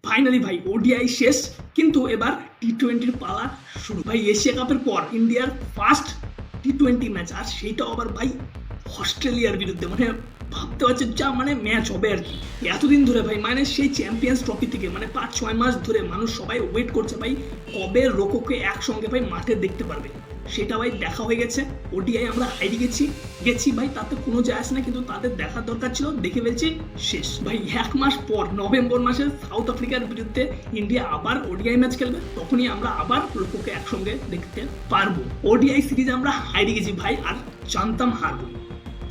Finally ভাই ODI শেষ, কিন্তু এবার টি-20 পালা শুরু। ভাই এশিয়া কাপের পর ইন্ডিয়ার ফার্স্ট টি-20 ম্যাচ, আর সেইটাও আবার ভাই অস্ট্রেলিয়ার বিরুদ্ধে। মানে ভাবতে পারছে যা মানে ম্যাচ হবে আর কি। এতদিন ধরে ভাই মানে সেই চ্যাম্পিয়ন্স ট্রফি থেকে মানে 5-6 মাস ধরে মানুষ সবাই ওয়েট করছে ভাই কবে রোকোকে একসঙ্গে ভাই মাঠে দেখতে পারবে। সেটা ভাই দেখা হয়ে গেছে। ওডিআই আমরা হারিয়ে গেছি ভাই, তাতে কোনো যায় আসে না, কিন্তু তাদের দেখার দরকার ছিল, দেখে ফেলছি, শেষ। ভাই 1 মাস পর নভেম্বর মাসে সাউথ আফ্রিকার বিরুদ্ধে ইন্ডিয়া আবার ওডিআই ম্যাচ খেলবে, তখনই আমরা আবার রোকোকে একসঙ্গে দেখতে পারবো। ওডিআই সিরিজ আমরা হারিয়ে গেছি ভাই, আর জানতাম হারবো,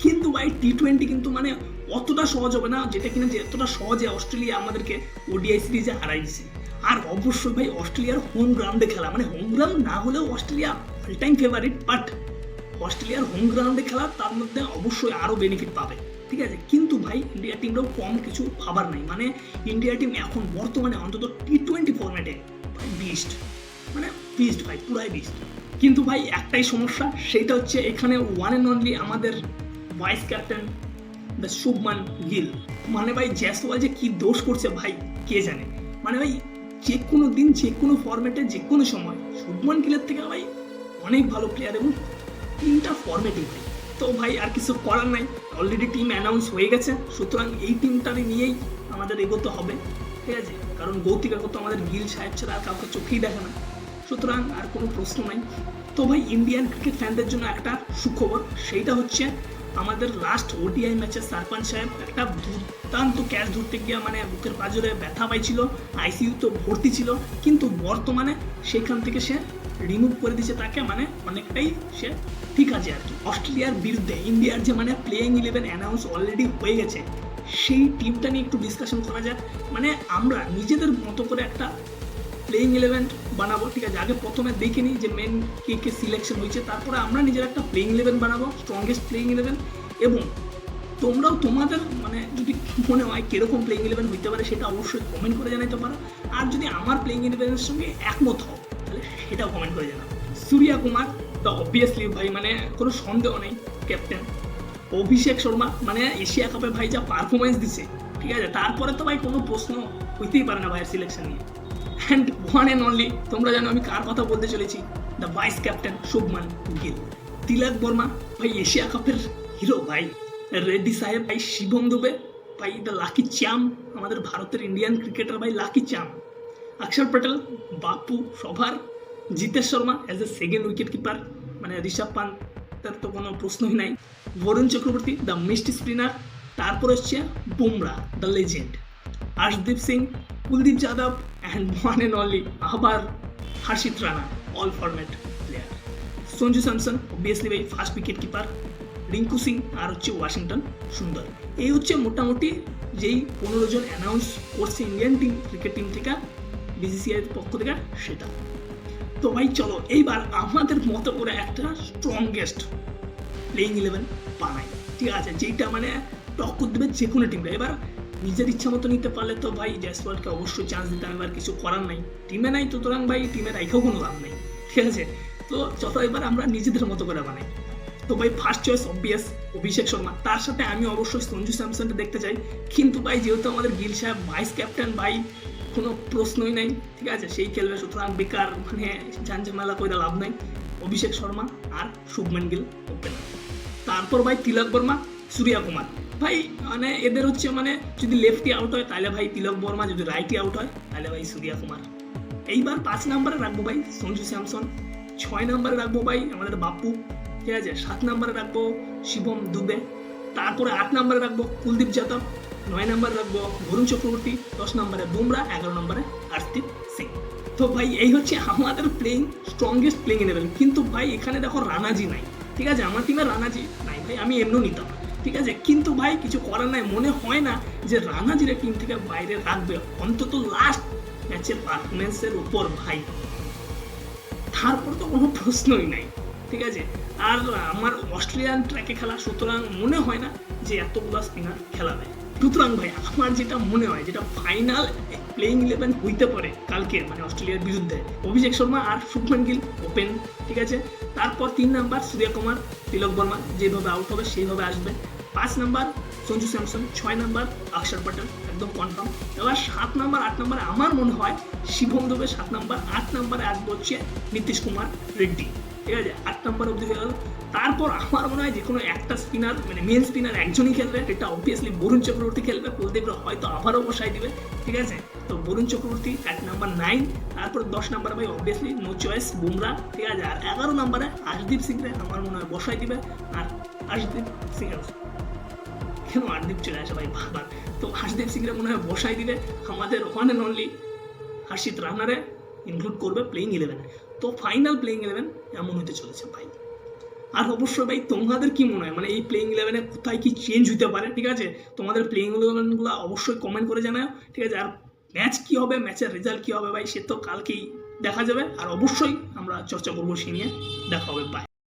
কিন্তু ভাই টি-20 কিন্তু মানে অতটা সহজ হবে না, যেটা কিনা যে এতটা সহজে অস্ট্রেলিয়া আমাদেরকে ওডিআই সিরিজে হারাই দিছে। আর অবশ্যই ভাই অস্ট্রেলিয়ার হোম গ্রাউন্ডে খেলা, মানে হোম গ্রাউন্ড না হলেও Australia all time favourite, but অস্ট্রেলিয়ার হোম গ্রাউন্ডে খেলা তার মধ্যে অবশ্যই আরও বেনিফিট পাবে, ঠিক আছে। কিন্তু ভাই ইন্ডিয়া টিমটাও কম কিছু ভাবার নাই, মানে ইন্ডিয়া টিম এখন বর্তমানে অন্তত টি-20 ফরম্যাটে ভাই বিস্ট, মানে বিস্ট ভাই, পুরাই বিস্ট। কিন্তু ভাই একটাই সমস্যা, সেটা হচ্ছে এখানে ওয়ান অ্যান্ড অনলি আমাদের vice captain the Shubman Gill. মানে ভাই জয়সওয়াল যে কি দোষ করছে ভাই কে জানে। মানে ভাই যে কোনো দিন যে কোনো ফরম্যাটে যে কোনো সময় শুভমান গিলের থেকে ভাই অনেক ভালো প্লেয়ার, এবং টিমটা ফরম্যাটই ভাই। তো ভাই আর কিছু করার নাই, অলরেডি টিম অ্যানাউন্স হয়ে গেছে, সুতরাং এই টিমটারে নিয়েই আমাদের এগোতে হবে, ঠিক আছে। কারণ গৌতিক আগত আমাদের গিল সাহেব ছাড়া আর কাউকে চোখেই দেখে না, সুতরাং আর কোনো প্রশ্ন নাই। তো ভাই ইন্ডিয়ান ক্রিকেট ফ্যানদের জন্য একটা সুখবর, সেইটা হচ্ছে আমাদের লাস্ট ওডিআই ম্যাচে সারপাঞ্চ সাহেব একটা দুর্দান্ত ক্যাচ ধরতে গিয়ে মানে বুকের পাঁজরে ব্যথা পাইছিল, আইসিইউতে ভর্তি ছিল, কিন্তু বর্তমানে সেখান থেকে সে রিমুভ করে দিয়েছে তাকে, মানে অনেকটাই সে ঠিক আছে আর কি। অস্ট্রেলিয়ার বিরুদ্ধে ইন্ডিয়ার যে মানে প্লেইং 11 অ্যানাউন্স অলরেডি হয়ে গেছে, সেই টিমটা নিয়ে একটু ডিসকাশন করা যাক। মানে আমরা নিজেদের মতো করে একটা প্লেইং 11 বানাবো, ঠিক আছে। আগে প্রথমে দেখে নিই যে মেন কে কে সিলেকশন হয়েছে, তারপরে আমরা নিজের একটা প্লেইং 11 বানাবো, স্ট্রংগেস্ট প্লেইং 11। এবং তোমরাও তোমাদের মানে যদি মনে হয় কীরকম প্লেইং 11 হইতে পারে সেটা অবশ্যই কমেন্ট করে জানাইতে পারো। আর যদি আমার প্লেইং 11-এর সঙ্গে একমত হও তাহলে সেটাও কমেন্ট করে জানাও। সূর্যা কুমার তো অবভিয়াসলি ভাই মানে কোনো সন্দেহ নেই ক্যাপ্টেন। অভিষেক শর্মা মানে এশিয়া কাপে ভাই যা পারফরমেন্স দিছে, ঠিক আছে, তারপরে তো ভাই কোনো প্রশ্ন হইতেই পারে না ভাইয়ের সিলেকশন নিয়ে। অ্যান্ড ওয়ান অ্যান্ড অনলি, তোমরা জানো আমি কার কথা বলতে চলেছি, the vice captain Shubman Gill. Tilak Varma ভাই এশিয়া কাপের হিরো ভাই, রেড্ডি সাহেব ভাই, শিবম দুবে ভাই দ্য লাকি চ্যাম, আমাদের ভারতের ইন্ডিয়ান ক্রিকেটার ভাই লাকি চ্যাম, অক্ষর প্যাটেল, বাপু সভার, Jitesh Sharma as a second wicket keeper, মানে ঋষভ পান্তের তো কোনো প্রশ্নই নাই, Varun Chakravarthy the mist spinner, তারপর হচ্ছে Bumrah the legend, Harshdeep Singh, Kuldeep Yadav, and one and only আবার Harshit Rana, all format player, Sanju Samson obviously ভাই first wicket keeper, Rinku Singh, আর হচ্ছে ওয়াশিংটন সুন্দর। এই হচ্ছে মোটামুটি যেই 15 জন অ্যানাউন্স করছে ইন্ডিয়ান টিম ক্রিকেট টিম থেকে, বিসিসিআই এর পক্ষ থেকে সেটা। তো ভাই চলো এইবার আমাদের মতো করে একটা স্ট্রংগেস্ট প্লেইং 11 বানাই, ঠিক আছে, যেইটা মানে টক্কর দেবে যে কোনো টিমটা। এবার নিজের ইচ্ছা মতো নিতে পারলে তো ভাই জয়সওয়ালকে অবশ্যই চান্স দিতে হবে, আর কিছু করার নাই। টিমে নাই সুতরাং ভাই টিমে রাইখাও কোনো লাভ নেই, ঠিক আছে। তো চলো এবার আমরা নিজেদের মতো করে বানাই। তো ভাই first choice obvious Abhishek Sharma, তার সাথে আমি অবশ্যই সঞ্জু স্যামসনকে দেখতে চাই, কিন্তু ভাই যেহেতু আমাদের গিল সাহেব ভাইস ক্যাপ্টেন ভাই কোনো প্রশ্নই নেই, ঠিক আছে, সেই খেলবে, সুতরাং বেকার মানে ঝাঞ্ঝামেলা করে লাভ নাই। অভিষেক শর্মা আর শুভমান গিল ওপেনার, তারপর ভাই তিলক বর্মা, সূর্যা কুমার ভাই, মানে এদের হচ্ছে মানে যদি লেফটি আউট হয় তাহলে ভাই তিলক বর্মা, যদি রাইটি আউট হয় তাহলে ভাই সূর্যা কুমার। এইবার 5 নম্বরে রাখবো ভাই সঞ্জু স্যামসন, 6 নম্বরে রাখবো ভাই আমাদের বাপু, ঠিক আছে, 7 নম্বরে রাখবো শিবম দুবে, তারপরে 8 নম্বরে রাখবো কুলদীপ যাদব, 9 নম্বরে রাখবো বরুণ চক্রবর্তী, 10 নম্বরে বুমরা, 11 নম্বরে হর্ষদীপ সিং। তো ভাই এই হচ্ছে আমাদের প্লেইং স্ট্রংগেস্ট প্লেইং 11। কিন্তু ভাই এখানে দেখো রানাজি নাই, ঠিক আছে, আমার টিমে রানাজি নাই ভাই, আমি এমনিও নিতাম, ঠিক আছে, কিন্তু ভাই কিছু করার নাই। মনে হয় না যে রানাজিরা টিম থেকে বাইরে রাখবে, অন্তত লাস্ট ম্যাচের পারফরমেন্সের উপর ভাই, তারপর তো কোনো প্রশ্নই নাই, ঠিক আছে। আর আমার অস্ট্রেলিয়ান ট্র্যাকে খেলা, সুতরাং মনে হয় না যে এতগুলো স্পিনার খেলাবে। সুতরাং ভাই আমার যেটা মনে হয়, যেটা ফাইনাল প্লেইং 11 হইতে পারে কালকে মানে অস্ট্রেলিয়ার বিরুদ্ধে, অভিষেক শর্মা আর শুভমান গিল ওপেন, ঠিক আছে। তারপর 3 নাম্বার সূর্যা কুমার, তিলক বর্মা যেভাবে আউট হবে সেইভাবে আসবে, 5 নাম্বার সঞ্জু স্যামসন, 6 নাম্বার অক্ষর প্যাটেল, একদম কনফার্ম। এবার 7 নাম্বার 8 নাম্বারে আমার মনে হয় শিবম দুবে 7 নাম্বার, 8 নাম্বারে আসবে হচ্ছে নীতিশ কুমার রেড্ডি, ঠিক আছে, 8 নাম্বার অবধি হয়ে গেল। তারপর আমার মনে হয় যে কোনো একটা স্পিনার মানে মেন স্পিনার একজনই খেলবে, এটা অবভিয়াসলি বরুণ চক্রবর্তী খেলবে, কুলদীপরা হয়তো আবারও বসাই দিবে, ঠিক আছে। তো বরুণ চক্রবর্তী অ্যাট নাম্বার 9, তারপর 10 নাম্বারে ভাই অবভিয়াসলি নো চয়েস বুমরা, ঠিক আছে। আর 11 নাম্বারে আশদীপ সিংরে আমার মনে হয় বসাই দিবে। আর আশদীপ সিং কেন আশদীপ চলে আসে ভাই বারবার, তো আশদীপ সিংরে মনে হয় বসাই দিবে। আমাদের ওয়ান অ্যান্ড অনলি হর্ষিত রানারে ইনক্লুড করবে প্লেইং 11। তো ফাইনাল প্লেইং 11 এমন হতে চলেছে ভাই। আর অবশ্যই ভাই তোমাদের কি মনে হয় মানে এই প্লেইং 11-এ কোথায় কি চেঞ্জ হতে পারে, ঠিক আছে। তোমাদের প্লেইং 11গুলো অবশ্যই কমেন্ট করে জানাও, ঠিক আছে। আর ম্যাচ কি হবে, ম্যাচের রেজাল্ট কি হবে ভাই সে তো কালকেই দেখা যাবে। আর অবশ্যই আমরা চর্চা করবো সে নিয়ে। দেখা হবে, বাই।